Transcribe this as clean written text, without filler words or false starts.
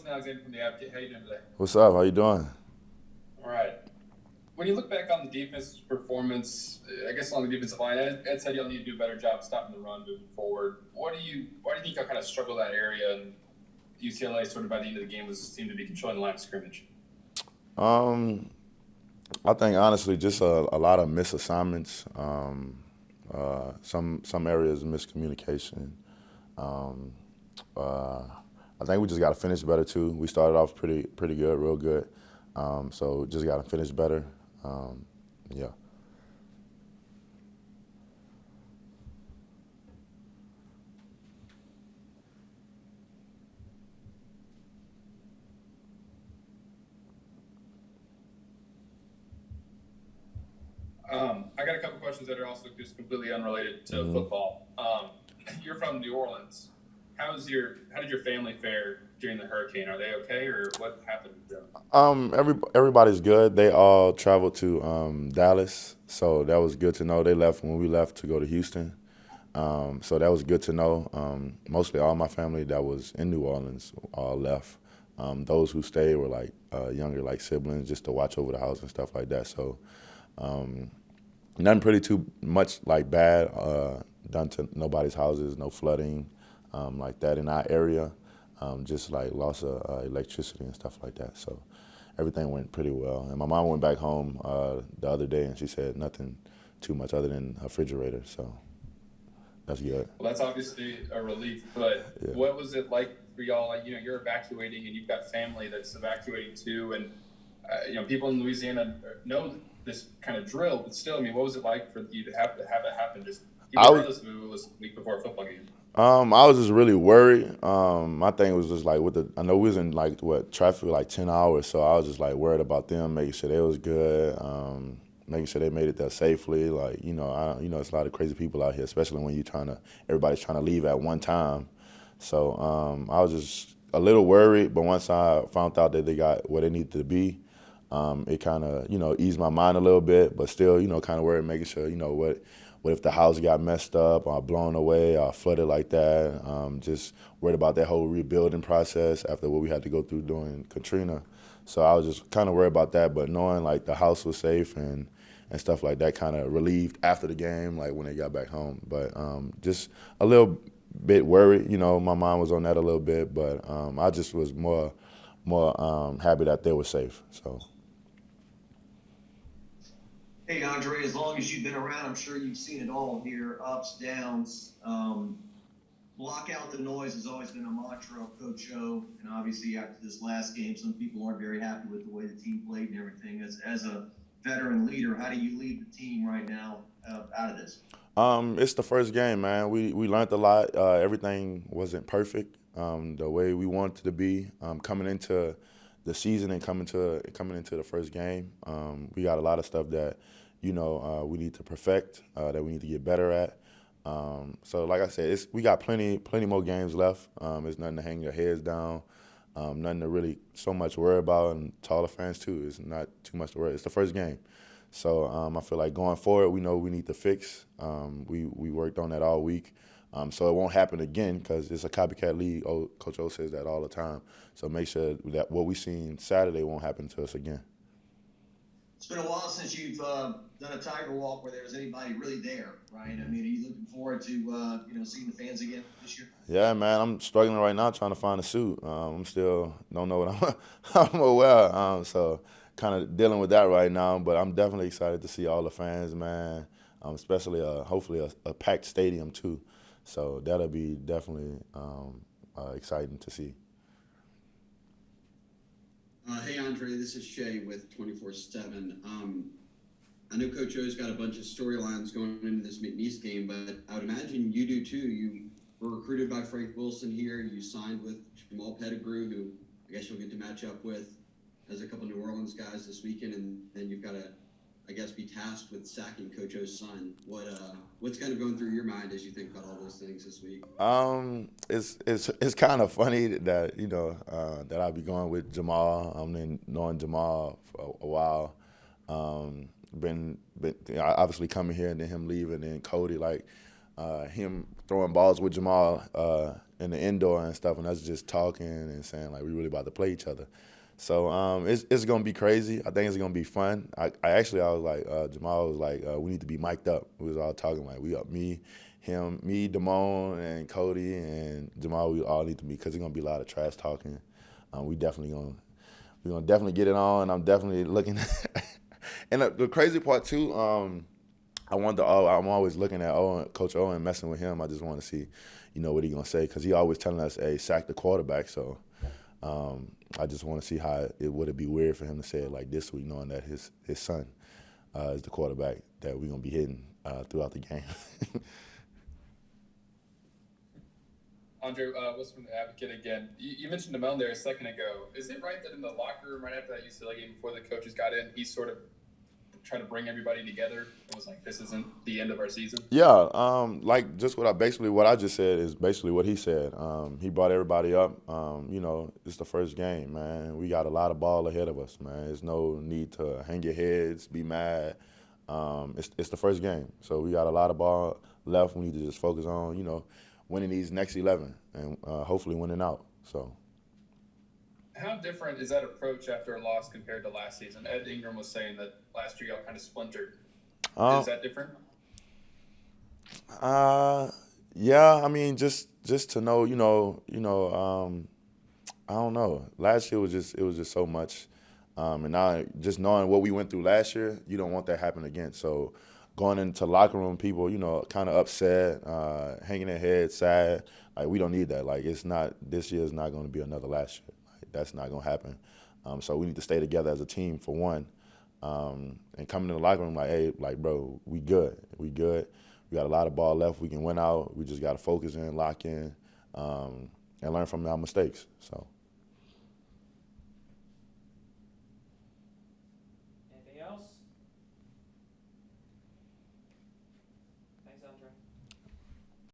Alexander from the Advocate. How you doing today? What's up? How you doing? All right. When you look back on the defense's performance, I guess along the defensive line, Ed said you'll need to do a better job stopping the run moving forward. Why do you think y'all kind of struggle that area? And UCLA sort of by the end of the game seemed to be controlling the line of scrimmage. Um, I think honestly, just a lot of misassignments. Some areas miscommunication. Um, uh, I think we just got to finish better too. We started off pretty good, real good. So just got to finish better. Yeah. I got a couple questions that are also just completely unrelated to Mm-hmm. football. You're from New Orleans. How did your family fare during the hurricane? Are they okay, or what happened to them? Everybody's good. They all traveled to Dallas, so that was good to know. They left when we left to go to Houston. So that was good to know. Mostly all my family that was in New Orleans all left. Those who stayed were like younger, like siblings, just to watch over the house and stuff like that. So um, nothing pretty too much like bad done to nobody's houses, no flooding like that in our area. Just like loss of electricity and stuff like that. So everything went pretty well. And my mom went back home the other day and she said nothing too much other than a refrigerator. So that's good. Well, that's obviously a relief, but Yeah. what was it like for y'all? Like, you're evacuating and you've got family that's evacuating too, and people in Louisiana know this kind of drill, but still, I mean, what was it like for you to have that happen just I was regardless of it was a week before a football game? I was just really worried. My thing was just like I know we was in like traffic like 10 hours, so I was just like worried about them, making sure they was good, making sure they made it there safely. Like it's a lot of crazy people out here, especially when everybody's trying to leave at one time. So I was just a little worried, but once I found out that they got where they needed to be, it kind of eased my mind a little bit, but still kind of worried, making sure what if the house got messed up or blown away or flooded like that. Just worried about that whole rebuilding process after what we had to go through during Katrina. So I was just kind of worried about that, but knowing like the house was safe and stuff like that kind of relieved after the game, like when they got back home. But just a little bit worried, my mind was on that a little bit, but I just was more happy that they were safe. So. Hey, Andre, as long as you've been around, I'm sure you've seen it all here, ups, downs. Block out the noise has always been a mantra of Coach O. And obviously, after this last game, some people aren't very happy with the way the team played and everything. As a veteran leader, how do you lead the team right now out of this? It's the first game, man. We learned a lot. Everything wasn't perfect the way we wanted it to be coming into the season and coming into the first game. We got a lot of stuff that we need to perfect, that we need to get better at. So like I said, we got plenty more games left. It's nothing to hang your heads down. Nothing to really so much worry about, and taller fans too. It's not too much to worry. It's the first game. So I feel like going forward, we know we need to fix. We worked on that all week. So it won't happen again because it's a copycat league. Coach O says that all the time. So make sure that what we seen Saturday won't happen to us again. It's been a while since you've done a Tiger Walk where there was anybody really there, right? I mean, are you looking forward to seeing the fans again this year? Yeah, man, I'm struggling right now trying to find a suit. I'm still don't know what I'm aware. So kind of dealing with that right now. But I'm definitely excited to see all the fans, man. Especially hopefully a packed stadium too. So that'll be definitely exciting to see. Hey Andre, this is Shay with 24/7. I know Coach O's got a bunch of storylines going into this McNeese game, but I would imagine you do too. You were recruited by Frank Wilson here. You signed with Jamal Pettigrew, who I guess you'll get to match up with as a couple New Orleans guys this weekend, and then you've got to, I guess, be tasked with sacking Coach O's son. What's kind of going through your mind as you think about all those things this week? It's kind of funny that that I'll be going with Jamal. I've been knowing Jamal for a while. Been obviously coming here and then him leaving and then Cody him throwing balls with Jamal in the indoor and stuff, and us just talking and saying like we really about to play each other. So it's gonna be crazy. I think it's gonna be fun. I was like Jamal was like we need to be mic'd up. We was all talking like we up me, him, me, Damone, and Cody and Jamal. We all need to be because it's gonna be a lot of trash talking. We're gonna definitely get it on. I'm definitely looking. And the crazy part too. I'm always looking at Coach Owen, messing with him. I just want to see, what he gonna say because he always telling us, "Hey, sack the quarterback." So. I just want to see how would it be weird for him to say it like this week, knowing that his son is the quarterback that we're gonna be hitting throughout the game. Andre, what's from the Advocate again? You mentioned Damone there a second ago. Is it right that in the locker room right after that UCLA game, before the coaches got in, he sort of tried to bring everybody together? It was like, this isn't the end of our season. Yeah, like just what I just said is basically what he said. He brought everybody up. It's the first game, man. We got a lot of ball ahead of us, man. There's no need to hang your heads, be mad. It's the first game, so we got a lot of ball left. We need to just focus on, winning these next 11 and hopefully winning out. So. How different is that approach after a loss compared to last season? Ed Ingram was saying that last year y'all kind of splintered. Is that different? Yeah. I mean, just to know, I don't know. Last year was just so much, and now just knowing what we went through last year, you don't want that to happen again. So going into locker room, people, kind of upset, hanging their heads, sad. Like we don't need that. Like this year is not going to be another last year. That's not going to happen. So we need to stay together as a team for one. And coming in the locker room like, hey, like, bro, we good. We good. We got a lot of ball left. We can win out. We just got to focus in, lock in, and learn from our mistakes. So. Anything else? Thanks, Andre.